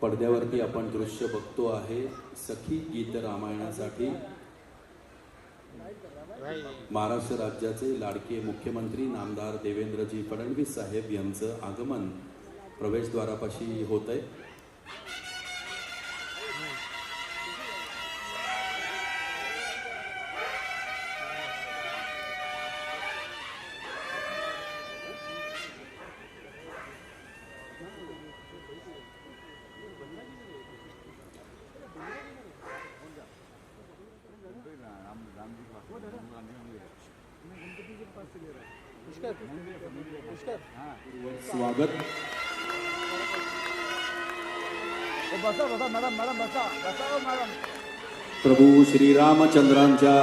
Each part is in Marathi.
पडद्यावरती आपण दृश्य बघतो आहे सखी गीत रामायणासाठी महाराष्ट्र राज्याचे लाडके मुख्यमंत्री नामदार देवेंद्रजी फडणवीस साहेब यांचं आगमन प्रवेशद्वारापाशी होत आहे। स्वागत प्रभू श्री रामचंद्रांच्या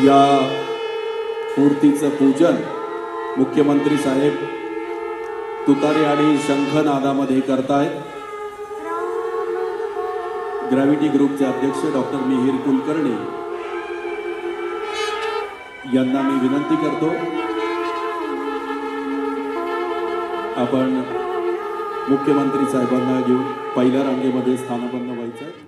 या मूर्तीचं पूजन मुख्यमंत्री साहेब तुतारी आणि शंखनादामध्ये करतायत। ग्रॅव्हिटी ग्रुपचे अध्यक्ष डॉक्टर मिहिर कुलकर्णी यांना मी विनंती करतो आपण मुख्यमंत्री साहेबांना घेऊन पहिल्या रांगेमध्ये स्थानपन्न व्हायचं।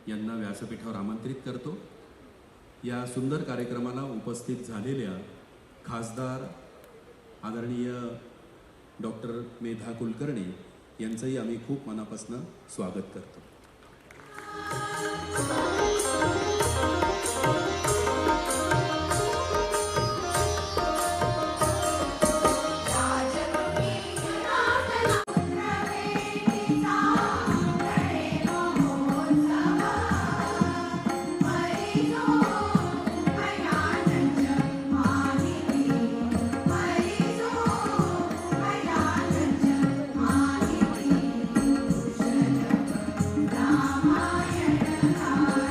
यांना व्यासपीठावर आमंत्रित करतो। या सुंदर कार्यक्रमाला उपस्थित झालेल्या खासदार आदरणीय डॉक्टर मेधा कुलकर्णी यांचंही आम्ही खूप मनापासून स्वागत करतो। Ramayana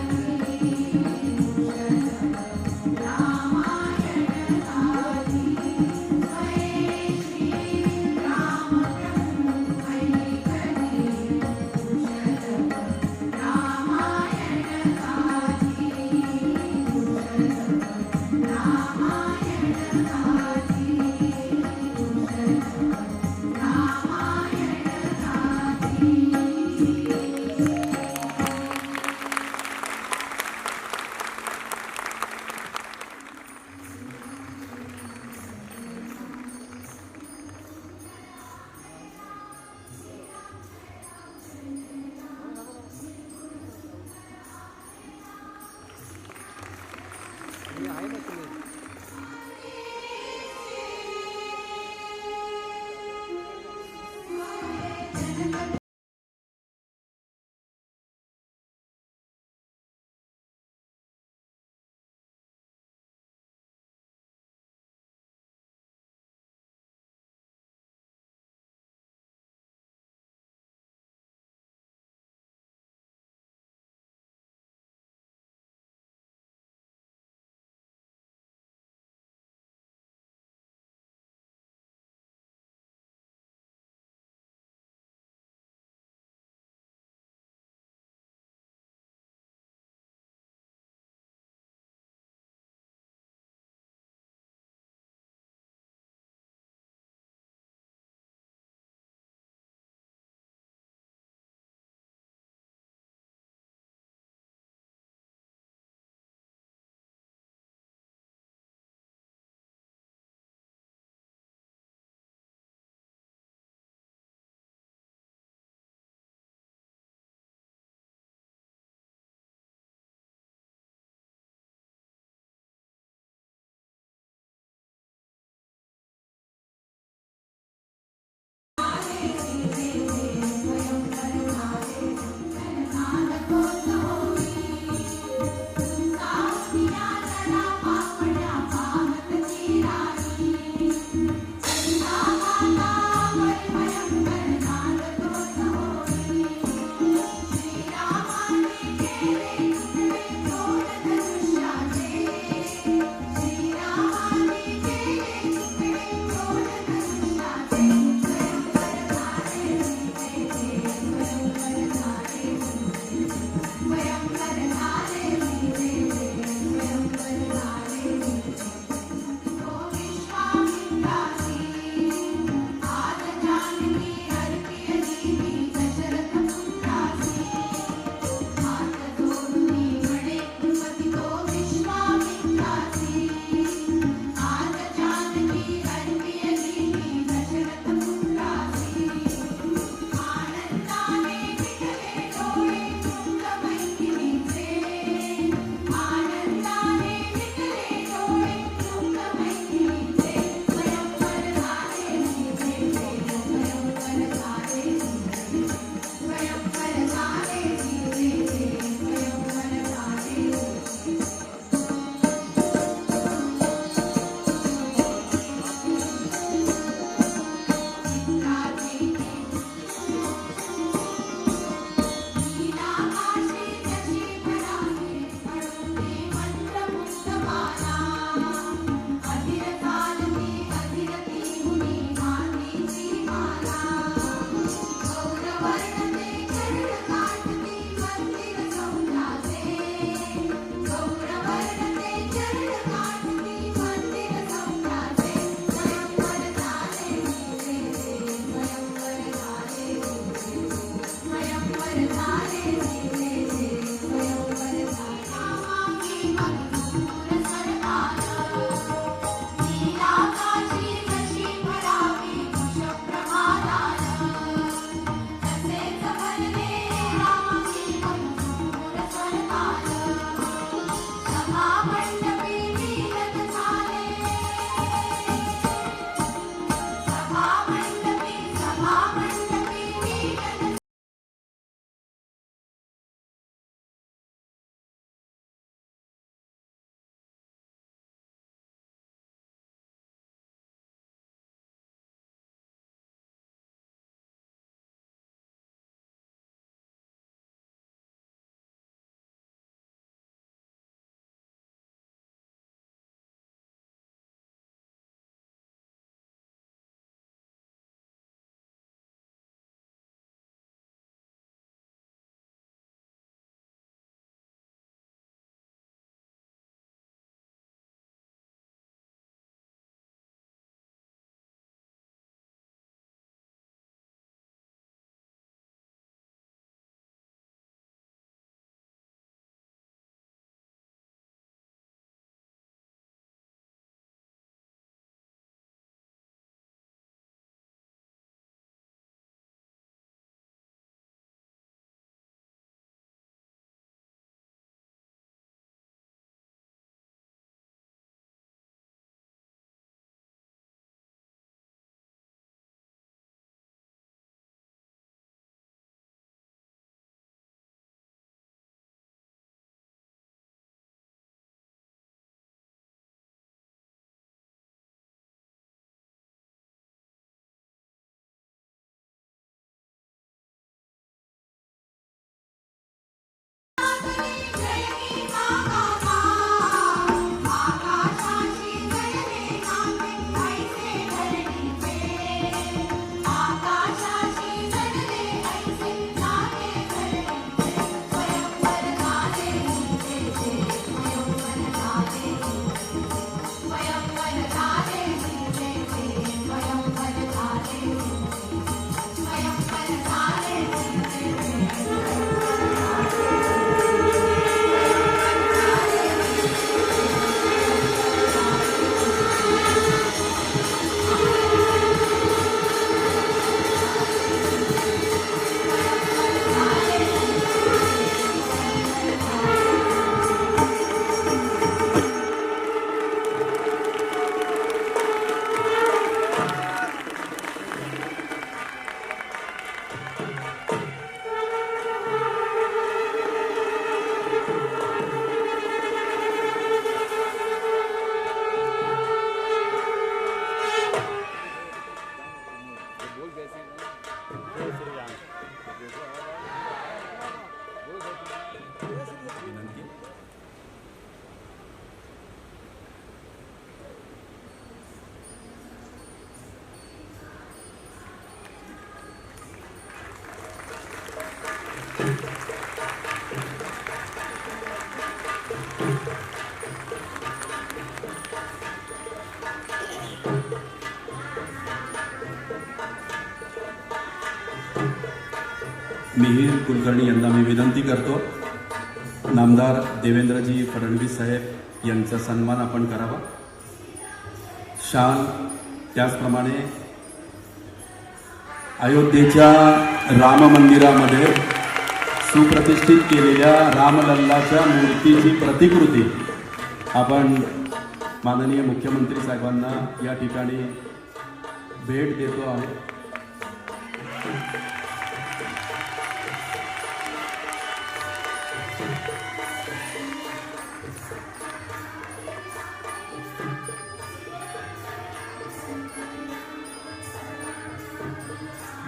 मिहीर कुलकर्णी यांना मी विनंती करतो, नामदार देवेंद्रजी फडणवीस साहेब यांचा सन्मान आपण करावा. शाल त्याचप्रमाणे अयोध्येच्या राम मंदिरामध्ये सुप्रतिष्ठित केलेल्या रामलल्लाच्या मूर्तीची प्रतिकृती आपण माननीय मुख्यमंत्री साहेबांना या ठिकाणी भेट देतो आहे.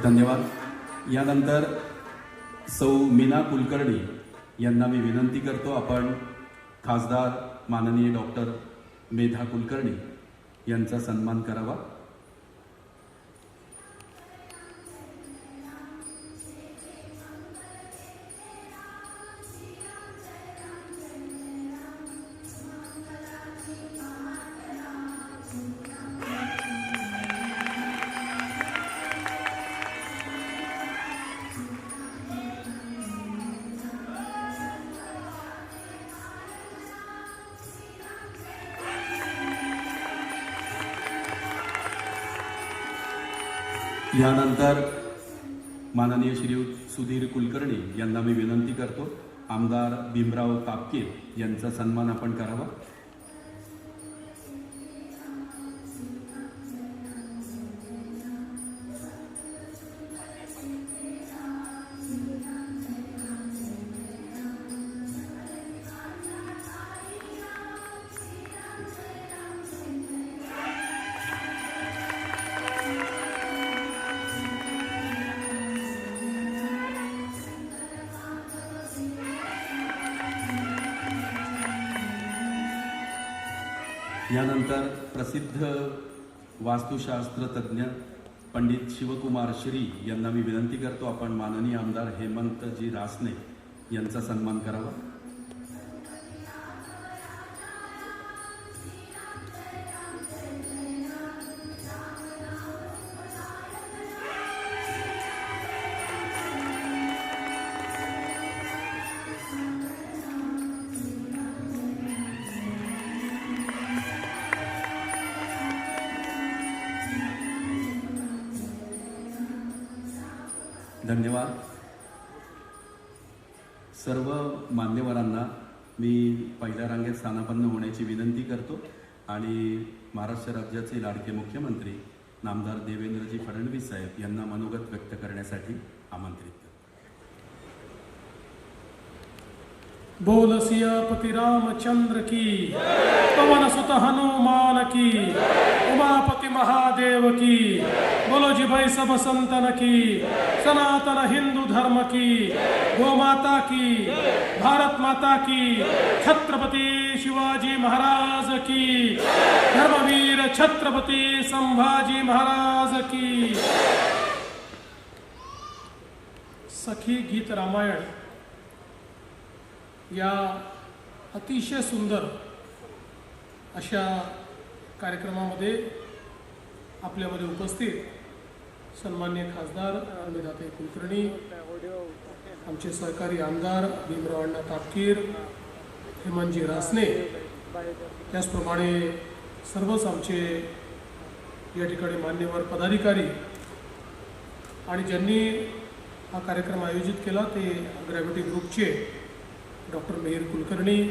धन्यवाद. यानंतर सौ मीना कुलकर्णी यांना मी विनंती करतो, आपण खासदार माननीय डॉक्टर मेधा कुलकर्णी यांचा सन्मान करावा. यानंतर माननीय श्री सुधीर कुलकर्णी यांना मी विनंती करतो, आमदार भीमराव तापकीर यांचा सन्मान आपण करावा. यानंतर प्रसिद्ध वास्तुशास्त्र तज्ज्ञ पंडित शिवकुमार श्री यांना मी विनंती करतो, आपण माननीय आमदार हेमंतजी रासने यांचा सन्मान करावा. धन्यवाद. सर्व मान्यवरांना मी पहिल्या रांगेत स्थानापन्न होण्याची विनंती करतो आणि महाराष्ट्र राज्याचे लाडके मुख्यमंत्री नामदार देवेंद्रजी फडणवीस साहेब यांना मनोगत व्यक्त करण्यासाठी आमंत्रित करतो. बोल सियापति रामचंद्र की, पवन सुत हनुमान की, उमापति महादेव की, बोलो जी भाई सब संतन की, सनातन हिंदू धर्म की, गो माता की, भारत माता की, छत्रपति शिवाजी महाराज की, धर्मवीर छत्रपति संभाजी महाराज की. सखी गीत रामायण या अतिशय सुंदर अशा कार्यक्रमामध्ये आपल्यामध्ये उपस्थित सन्माननीय खासदार मेधाताई कुलकर्णी, आमचे सहकारी आमदार भीमराव अण्णा तापकीर, हेमंतजी रासने, त्याचप्रमाणे सर्वच आमचे या ठिकाणी मान्यवर पदाधिकारी आणि ज्यांनी हा कार्यक्रम आयोजित केला ते ग्रॅव्हिटी ग्रुपचे डॉक्टर मिहीर कुलकर्णी,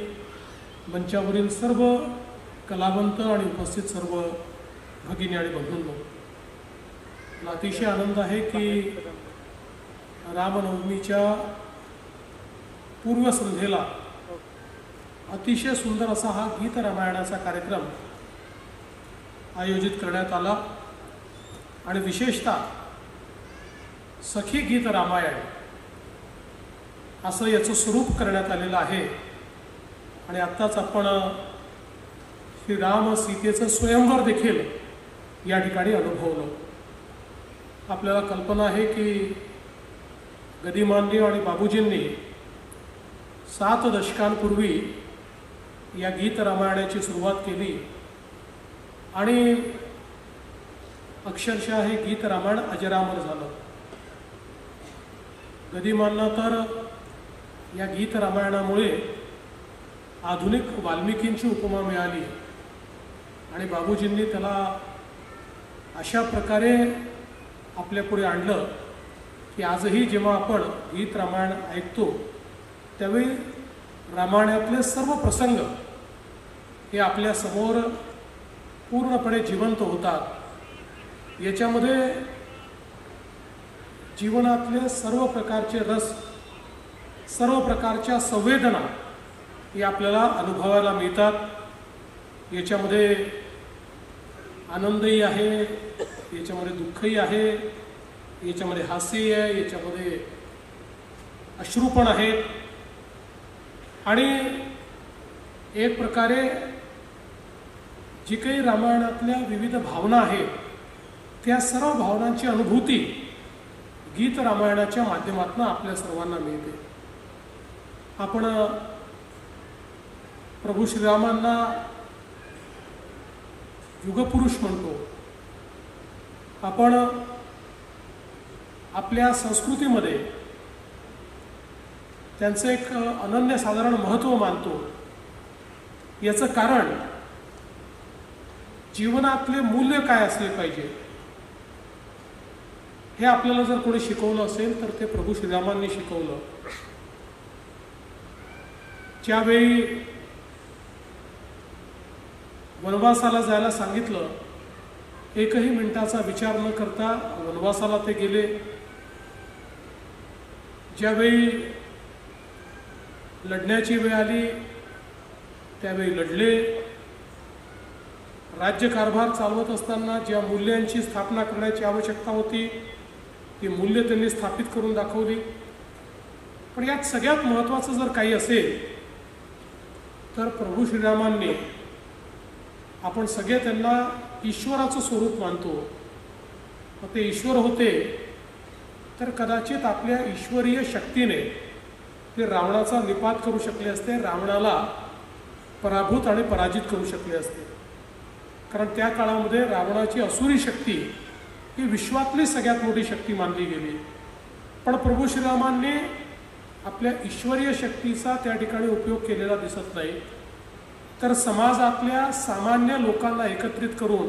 मंचावरील सर्व कलावंत आणि उपस्थित सर्व भगिनी आणि बंधूंनो, मला अतिशय आनंद आहे की रामनवमीच्या पूर्वसंध्येला अतिशय सुंदर असा हा गीत रामायणाचा कार्यक्रम आयोजित करण्यात आला आणि विशेषतः सखी गीत रामायण असं याचं स्वरूप करण्यात आलेलं आहे. आणि आत्ताच आपण श्री राम सीतेचं स्वयंवर देखील या ठिकाणी अनुभवलं. आपल्याला कल्पना आहे की गदिमांनी आणि बाबूजींनी 7 दशकांपूर्वी या गीत रामायणाची सुरुवात केली आणि अक्षरशः हे गीत रामायण अजरामर झालं. गदिमांना तर या गीत रामायणामुळे आधुनिक वाल्मिकींची उपमा मिळाली आणि बाबूजींनी त्याला अशा प्रकारे आपल्या पुढे आणलं की आजही जेव्हा आपण गीत रामायण ऐकतो त्यावेळी रामायणातले सर्व प्रसंग हे आपल्या समोर पूर्णपणे जिवंत होतात. याच्यामध्ये जीवनातले सर्व प्रकारचे रस, सर्व प्रकारच्या संवेदना हे आपल्याला अनुभवायला मिळतात. याच्यामध्ये आनंदही आहे, याच्यामध्ये दुःखही आहे, याच्यामध्ये हास्यही आहे, याच्यामध्ये अश्रू पण आहेत आणि एक प्रकारे जी काही रामायणातल्या विविध भावना आहेत त्या सर्व भावनांची अनुभूती गीत रामायणाच्या माध्यमातून आपल्या सर्वांना मिळते. आपण प्रभू श्रीरामांना युगपुरुष म्हणतो. आपण आपल्या संस्कृतीमध्ये त्यांचं एक अनन्यसाधारण महत्त्व मानतो. याचं कारण जीवनातले मूल्य काय असले पाहिजे हे आपल्याला जर कोणी शिकवलं असेल तर ते प्रभू श्रीरामांनी शिकवलं. ज्यावेळी वनवासाला जायला सांगितलं, एकही मिनिटाचा विचार न करता वनवासाला ते गेले. ज्यावेळी लढण्याची वेळ आली त्यावेळी लढले. राज्यकारभार चालवत असताना ज्या मूल्यांची स्थापना करण्याची आवश्यकता होती ती मूल्य त्यांनी स्थापित करून दाखवली. पण यात सगळ्यात महत्त्वाचं जर काही असेल तर प्रभू श्रीरामांनी, आपण सगळे त्यांना ईश्वराचं स्वरूप मानतो, ते ईश्वर होते तर कदाचित आपल्या ईश्वरीय शक्तीने ते रावणाचा निपात करू शकले असते, रावणाला पराभूत आणि पराजित करू शकले असते. कारण त्या काळामध्ये रावणाची असुरी शक्ती ही विश्वातली सगळ्यात मोठी शक्ती मानली गेली. पण प्रभू श्रीरामांनी आपल्या ईश्वरीय शक्तीचा त्या ठिकाणी उपयोग केलेला दिसत नाही, तर समाजातल्या सामान्य लोकांना एकत्रित करून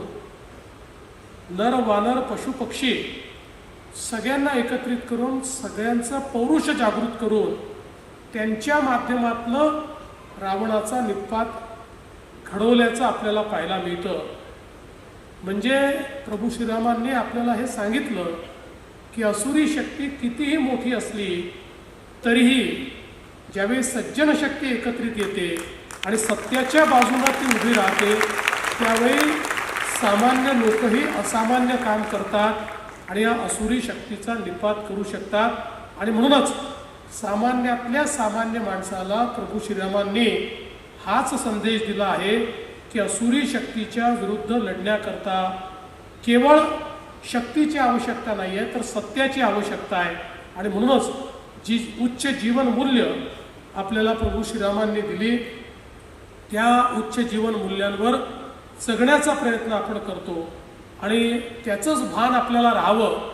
नर वानर पशुपक्षी सगळ्यांना एकत्रित करून सगळ्यांचं पौरुष जागृत करून त्यांच्या माध्यमातनं रावणाचा निपात घडवल्याचं आपल्याला पाहायला मिळतं. म्हणजे प्रभू श्रीरामांनी आपल्याला हे सांगितलं की असुरी शक्ती कितीही मोठी असली तरीही ज्यावेळी सज्जन शक्ती एकत्रित येते आणि सत्याच्या बाजूला ती उभी राहते त्यावेळी सामान्य लोकही असामान्य काम करतात आणि या असुरी शक्तीचा निपात करू शकतात. आणि म्हणूनच सामान्यातल्या सामान्य माणसाला प्रभू श्रीरामांनी हाच संदेश दिला आहे की असुरी शक्तीच्या विरुद्ध लढण्याकरता केवळ शक्तीची आवश्यकता नाही आहे तर सत्याची आवश्यकता आहे. आणि म्हणूनच जी उच्च जीवन मूल्य आपल्याला प्रभू श्रीरामांनी दिली त्या उच्च जीवन मूल्यांवर जगण्याचा प्रयत्न आपण करतो आणि त्याचंच भान आपल्याला राहावं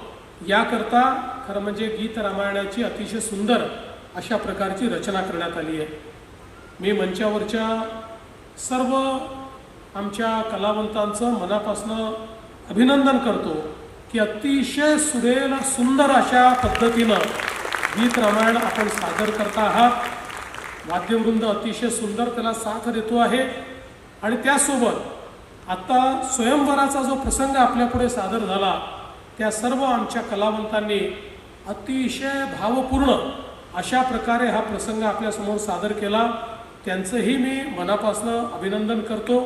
याकरता खरं म्हणजे गीत रामायणाची अतिशय सुंदर अशा प्रकारची रचना करण्यात आली आहे. मी मंचावरच्या सर्व आमच्या कलावंतांचं मनापासून अभिनंदन करतो की अतिशय सुरेल सुंदर अशा पद्धतीनं गीत रामायण आपण सादर करता आहात. वाद्यवृंद अतिशय सुंदर त्याला साथ देतो आहे आणि त्यासोबत आता स्वयंवराचा जो प्रसंग आपल्यापुढे सादर झाला त्या सर्व आमच्या कलावंतांनी अतिशय भावपूर्ण अशा प्रकारे हा प्रसंग आपल्यासमोर सादर केला. त्यांचंही मी मनापासून अभिनंदन करतो.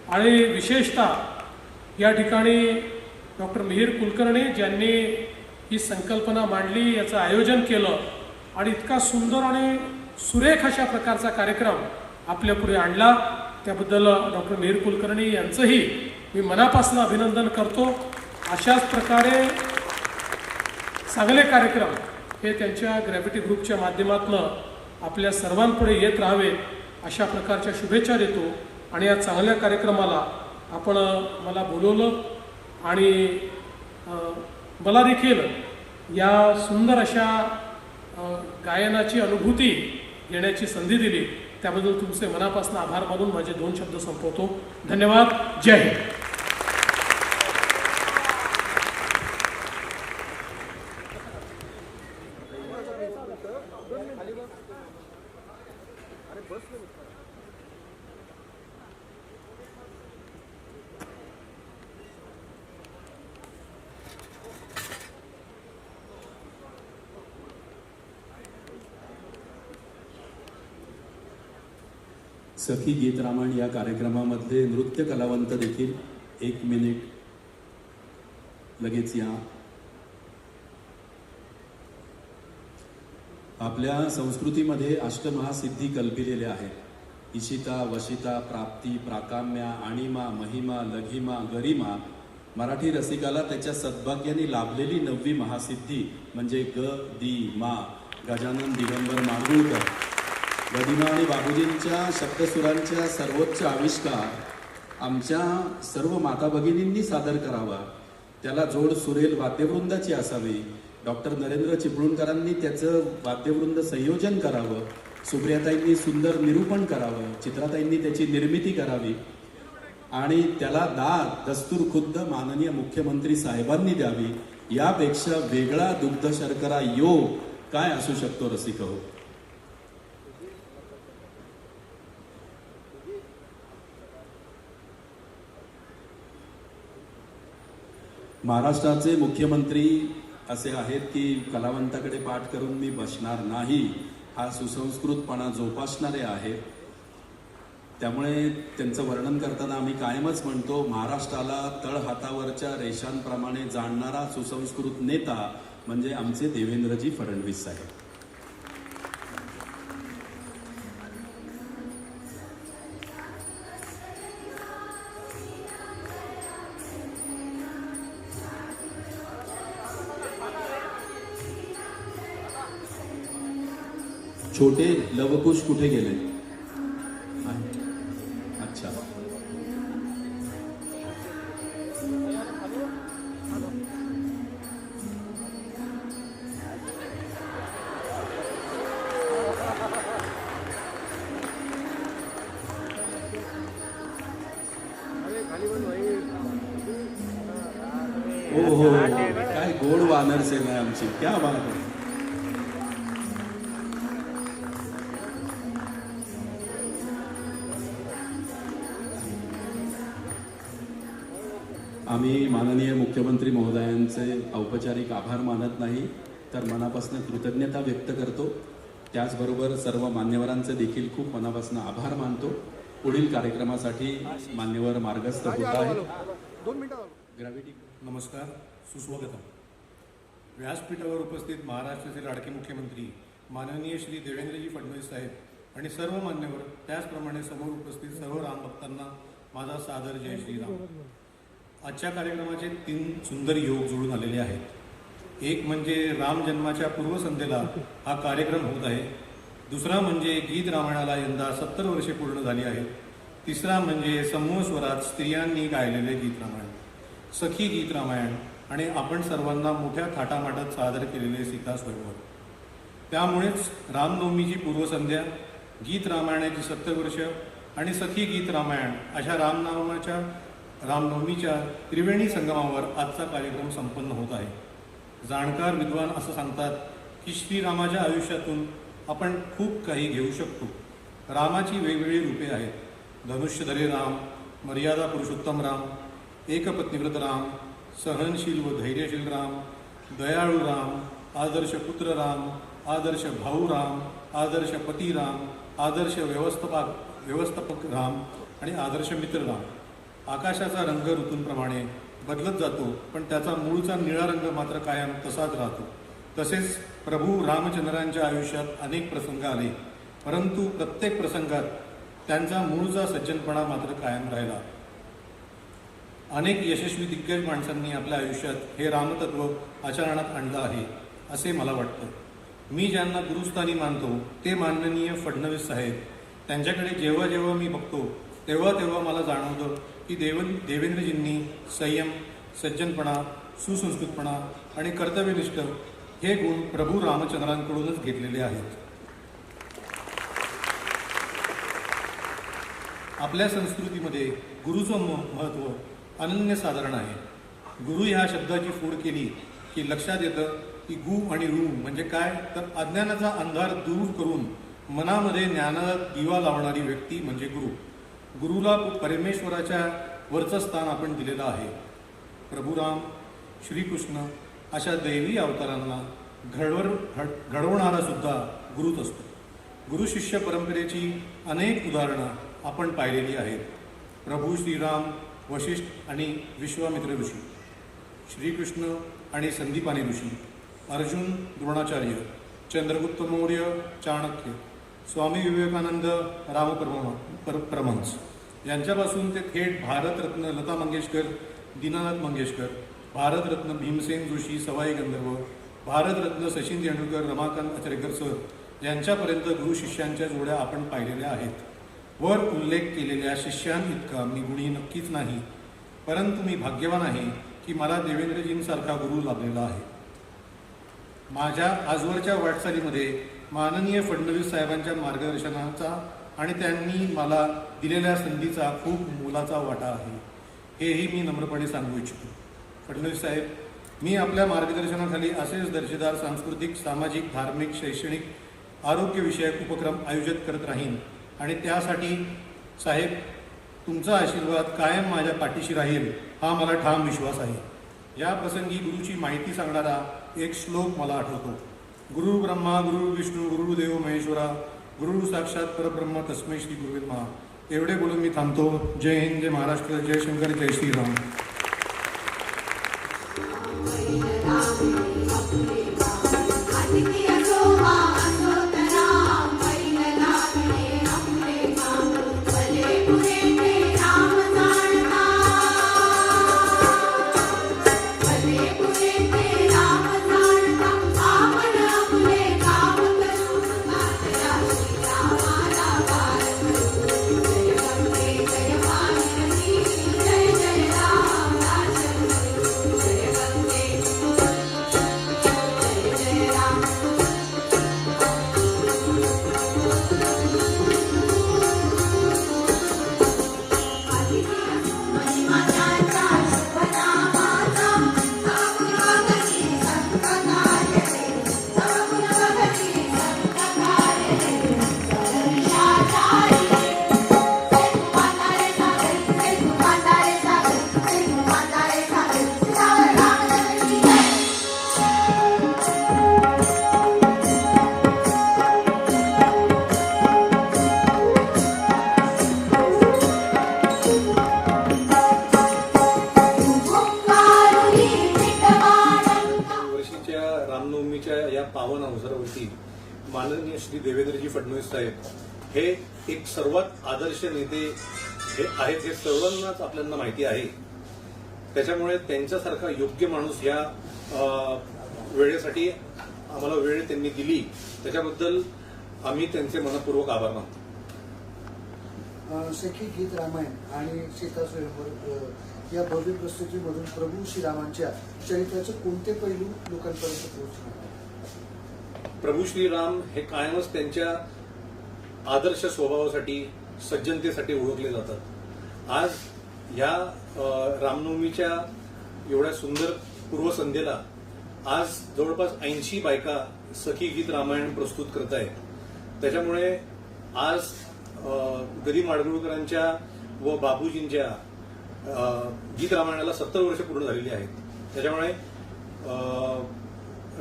आणि विशेषतः या ठिकाणी डॉक्टर मिहीर कुलकर्णी ज्यांनी ही संकल्पना मांडली, याचं आयोजन केलं आणि इतका सुंदर आणि सुरेख अशा प्रकारचा कार्यक्रम आपल्या पुढे आणला त्याबद्दल डॉक्टर मिहीर कुलकर्णी यांचंही मी मनापासून अभिनंदन करतो. अशाच प्रकारे चांगले कार्यक्रम हे त्यांच्या ग्रॅव्हिटी ग्रुपच्या माध्यमातून आपल्या सर्वांपुढे येत राहावे अशा प्रकारच्या शुभेच्छा देतो. आणि या चांगल्या कार्यक्रमाला आपण मला बोलवलं आणि मला देखील या सुंदर अशा गायनाची अनुभूती घेण्याची संधी दिली, त्याबद्दल तुमचे मनापासून आभार मानून माझे 2 शब्द संपवतो. धन्यवाद. जय हिंद. सखी गीत रामायण या कार्यक्रमामधले नृत्य कलावंत देखील 1 मिनिट लगेच या. आपल्या संस्कृतीमध्ये अष्टमहासिद्धी कल्पिलेल्या आहेत. इशिता, वशिता, प्राप्ती, प्राकाम्या, आणिमा, महिमा, लघिमा, गरिमा. मराठी रसिकाला त्याच्या सद्भाग्याने लाभलेली 9वी महासिद्धी म्हणजे ग दी मा. गजानन दिगंबर माडगुळकर. गदिमा आणि बाबूजींच्या शब्दसुरांच्या सर्वोच्च आविष्कार आमच्या सर्व माता भगिनींनी सादर करावा. त्याला जोड सुरेल वाद्यवृंदाची असावी. डॉक्टर नरेंद्र चिपळूणकरांनी त्याचं वाद्यवृंद संयोजन करावं. सुप्रियाताईंनी सुंदर निरूपण करावं. चित्राताईंनी त्याची निर्मिती करावी आणि त्याला दस्तूर खुद्द माननीय मुख्यमंत्री साहेबांनी द्यावी. यापेक्षा वेगळा दुग्ध शर्करा योग काय असू शकतो रसिक हो. महाराष्ट्राचे मुख्यमंत्री असे आहेत की कलावंताकडे पाठ करून मी बसणार नाही हा सुसंस्कृतपणा जोपासणारे आहेत. त्यामुळे त्यांचं वर्णन करताना आम्ही कायमच म्हणतो महाराष्ट्राला तळहातावरच्या रेषांप्रमाणे जाणणारा सुसंस्कृत नेता म्हणजे आमचे देवेंद्रजी फडणवीस साहेब. छोटे लवकुश कुठे गेले? अच्छा. हो काय गोड वानर सेना आहे आमची. क्या बात आहे. आम्ही माननीय मुख्यमंत्री महोदयांचे औपचारिक आभार मानत नाही तर मनापासून कृतज्ञता व्यक्त करतो. त्याचबरोबर सर्व मान्यवरांचे देखील खूप मनापासून आभार मानतो. पुढील कार्यक्रमासाठी मान्यवर मार्गस्थ होत आहेत. ग्रॅव्हिटी. नमस्कार, सुस्वागतम. व्यासपीठावर उपस्थित महाराष्ट्राचे लाडके मुख्यमंत्री माननीय श्री देवेंद्रजी फडणवीस साहेब आणि सर्व मान्यवर, त्याचप्रमाणे समोर उपस्थित सर्व रामभक्तांना माझा सादर जय श्रीराम. आजच्या कार्यक्रमाचे 3 सुंदर योग जुळून आलेले आहेत. एक म्हणजे राम जन्माच्या पूर्वसंध्येला हा कार्यक्रम होत आहे. दुसरा म्हणजे गीत रामायणाला यंदा 70 वर्षे पूर्ण झाली आहेत. तिसरा म्हणजे समूह स्वरात स्त्रियांनी गायलेले गीत रामायण, सखी गीत रामायण आणि आपण सर्वांना मोठ्या थाटामाटात सादर केलेले सीता स्वयंवर. त्यामुळेच रामनवमीची पूर्वसंध्या, गीत रामायणाची 70 वर्ष आणि सखी गीत रामायण अशा रामनवमीच्या त्रिवेणी संगमावर आजचा कार्यक्रम संपन्न होत आहे. जाणकार विद्वान असं सांगतात की श्रीरामाच्या आयुष्यातून आपण खूप काही घेऊ शकतो. रामाची वेगवेगळी रूपे आहेत. धनुष्यधरे राम, मर्यादा पुरुषोत्तम राम, एकपत्नीव्रत राम, सहनशील व धैर्यशील राम, दयाळू राम, आदर्श पुत्र राम, आदर्श भाऊ राम, आदर्श पती राम, आदर्श व्यवस्थापक राम आणि आदर्श मित्र राम. आकाशाचा रंग ऋतूंप्रमाणे बदलत जातो, पण त्याचा मूळचा निळा रंग मात्र कायम तसाच राहतो. तसेच प्रभू रामचंद्रांच्या आयुष्यात अनेक प्रसंग आले, परंतु प्रत्येक प्रसंगात त्यांचा मूळचा सज्जनपणा मात्र कायम राहिला. अनेक यशस्वी दिग्गज माणसांनी आपल्या आयुष्यात हे रामतत्व आचरणात आणलं आहे असे मला वाटतं. मी ज्यांना गुरुस्थानी मानतो ते माननीय फडणवीस साहेब, त्यांच्याकडे जेव्हा जेव्हा मी बघतो तेव्हा तेव्हा मला जाणवतं की देवेंद्रजींनी संयम, सज्जनपणा, सुसंस्कृतपणा आणि कर्तव्यनिष्ठ हे गुण प्रभू रामचंद्रांकडूनच घेतलेले आहेत. आपल्या संस्कृतीमध्ये गुरुचं महत्त्व अनन्यसाधारण आहे. गुरु ह्या शब्दाची फोड केली की लक्षात येतं की गु आणि रू म्हणजे काय, तर अज्ञानाचा अंधार दूर करून मनामध्ये ज्ञानाचा दिवा लावणारी व्यक्ती म्हणजे गुरु. गुरुला परमेश्वराच्या वरचं स्थान आपण दिलेलं आहे. प्रभू राम, श्रीकृष्ण अशा दैवी अवतारांना घडवणारा सुद्धा गुरुच असतो. गुरु शिष्य परंपरेची अनेक उदाहरणं आपण पाहिलेली आहेत. प्रभू श्रीराम, वशिष्ठ आणि विश्वामित्र ऋषी, श्रीकृष्ण आणि संदीपानी ऋषी, अर्जुन, द्रोणाचार्य, चंद्रगुप्त मौर्य, चाणक्य, स्वामी विवेकानंद, परमहंस यांच्यापासून ते थेट भारतरत्न लता मंगेशकर, दीनानाथ मंगेशकर, भारतरत्न भीमसेन जोशी, सवाई गंधर्व, भारतरत्न सचिन तेंडुलकर, रमाकांत आचरेकर सर यांच्यापर्यंत गुरु शिष्यांच्या जोड्या आपण पाहिलेल्या आहेत. वर उल्लेख केलेल्या शिष्यांइतका मी गुणी नक्कीच नाही, परंतु मी भाग्यवान आहे की मला देवेंद्रजींसारखा गुरु लाभलेला आहे. माझ्या आजवरच्या वाटचालीमध्ये माननीय फडणवीस साहेबांच्या मार्गदर्शनाचा आणि त्यांनी मला दिलेल्या संधीचा खूप मोलाचा वाटा आहे, हेही मी नम्रपणे सांगू इच्छितो. फडणवीस साहेब, मी आपल्या मार्गदर्शनाखाली असेच दर्जेदार सांस्कृतिक, सामाजिक, धार्मिक, शैक्षणिक, आरोग्यविषयक उपक्रम आयोजित करत राहीन आणि त्यासाठी साहेब तुमचा आशीर्वाद कायम माझ्या पाठीशी राहील हा मला ठाम विश्वास आहे. या प्रसंगी गुरुची माहिती सांगणारा एक श्लोक मला आठवतो. गुरु ब्रह्मा गुरु विष्णू गुरुदेव महेश्वरा, गुरु साक्षात परब्रह्म तस्मै श्री गुरुवे नमः. एवढे बोलून मी थांबतो. जय हिंद, जय महाराष्ट्र, जय शंकर, जय श्रीराम. या पावन अवसरावरती माननीय श्री देवेंद्रजी फडणवीस साहेब हे एक सर्वात आदर्श नेते हे आहेत हे सर्वांनाच आपल्याला माहिती आहे. त्याच्यामुळे त्यांच्यासारखा योग्य माणूस या वेळेसाठी आम्हाला वेळ त्यांनी दिली त्याच्याबद्दल आम्ही त्यांचे मनपूर्वक आभार मानतो. सखी गीत रामायण आणि सीता स्वयंवर या भव्य प्रस्तुतीमधून प्रभू श्रीरामांच्या चरित्राचे कोणते पैलू लोकांपर्यंत पोहोचणार? प्रभू श्रीराम हे कायमच त्यांच्या आदर्श स्वभावासाठी, सज्जनतेसाठी ओळखले जातात. आज या रामनवमीच्या एवढ्या सुंदर पूर्वसंध्येला आज जवळपास 80 बायका सखी गीत रामायण प्रस्तुत करत आहेत. त्याच्यामुळे आज गदी माडगुळकरांच्या व बाबूजींच्या गीत रामायणाला 70 वर्ष पूर्ण झालेली आहेत. त्याच्यामुळे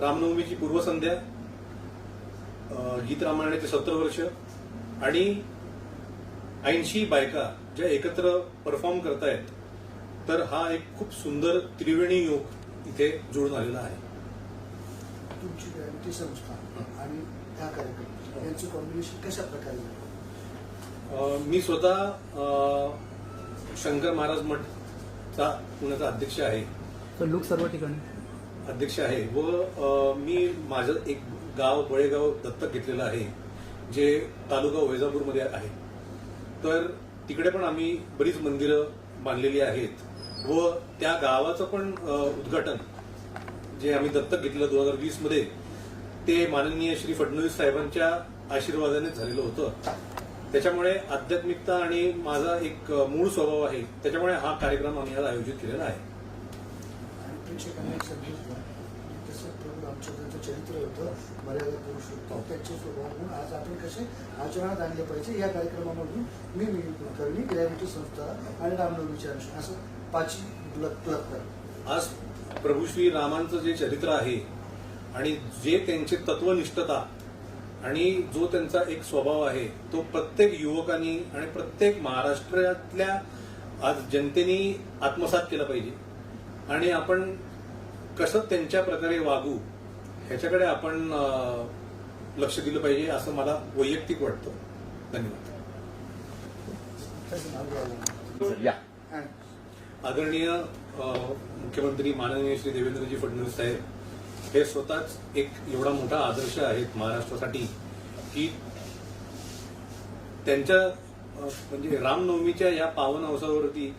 रामनवमीची पूर्वसंध्या, गीत रामायणाचे 70 वर्ष आणि 80 बायका ज्या एकत्र परफॉर्म करतायत, तर हा एक खूप सुंदर त्रिवेणी योग इथे जुळून आलेला आहे. तुमची गायत्री संस्था आणि हा कार्यक्रम यांचं कॉम्बिनेशन कशा प्रकारे झालं? मी स्वतः शंकर महाराज मठचा पुण्याचा अध्यक्ष आहे, तर लोक सर्व ठिकाणी अध्यक्ष आहे व मी माझं एक गाव बळेगाव दत्तक घेतलेलं आहे, जे तालुका वैजापूरमध्ये आहे. तर तिकडे पण आम्ही बरीच मंदिरं बांधलेली आहेत व त्या गावाचं पण उद्घाटन जे आम्ही दत्तक घेतलेलं 2020 मध्ये ते माननीय श्री फडणवीस साहेबांच्या आशीर्वादाने झालेलं होतं. त्याच्यामुळे आध्यात्मिकता आणि माझा एक मूळ स्वभाव आहे, त्याच्यामुळे हा कार्यक्रम आम्ही आज आयोजित केलेला आहे. आणि प्रेक्षकांना एक संदेश द्या. तसं प्रभू रामचंद्रांचं चरित्र होतं, मर्यादा पुरुषोत्तम, त्यांचे स्वभाव म्हणून आज आपण कसे आचरणात आणले पाहिजे या कार्यक्रमामधून मी कुलकर्णी, ग्रॅव्हिटी संस्था आणि रामनवमीच्या अंश असं 5 क्लब करा. आज प्रभू श्री रामांचं जे चरित्र आहे आणि जे त्यांचे तत्वनिष्ठता आणि जो त्यांचा एक स्वभाव आहे तो प्रत्येक युवकांनी आणि प्रत्येक महाराष्ट्रातल्या आज जनतेने आत्मसात केला पाहिजे आणि आपण कसं त्यांच्या प्रकारे वागू ह्याच्याकडे आपण लक्ष दिलं पाहिजे असं मला वैयक्तिक वाटतं. धन्यवाद. त्याचं नाव घ्यावं. आदरणीय मुख्यमंत्री माननीय श्री देवेंद्रजी फडणवीस साहेब हे स्वतःच एक एवढा मोठा आदर्श आहेत महाराष्ट्रासाठी की त्यांच्या म्हणजे रामनवमीच्या या पावन अवसरावरती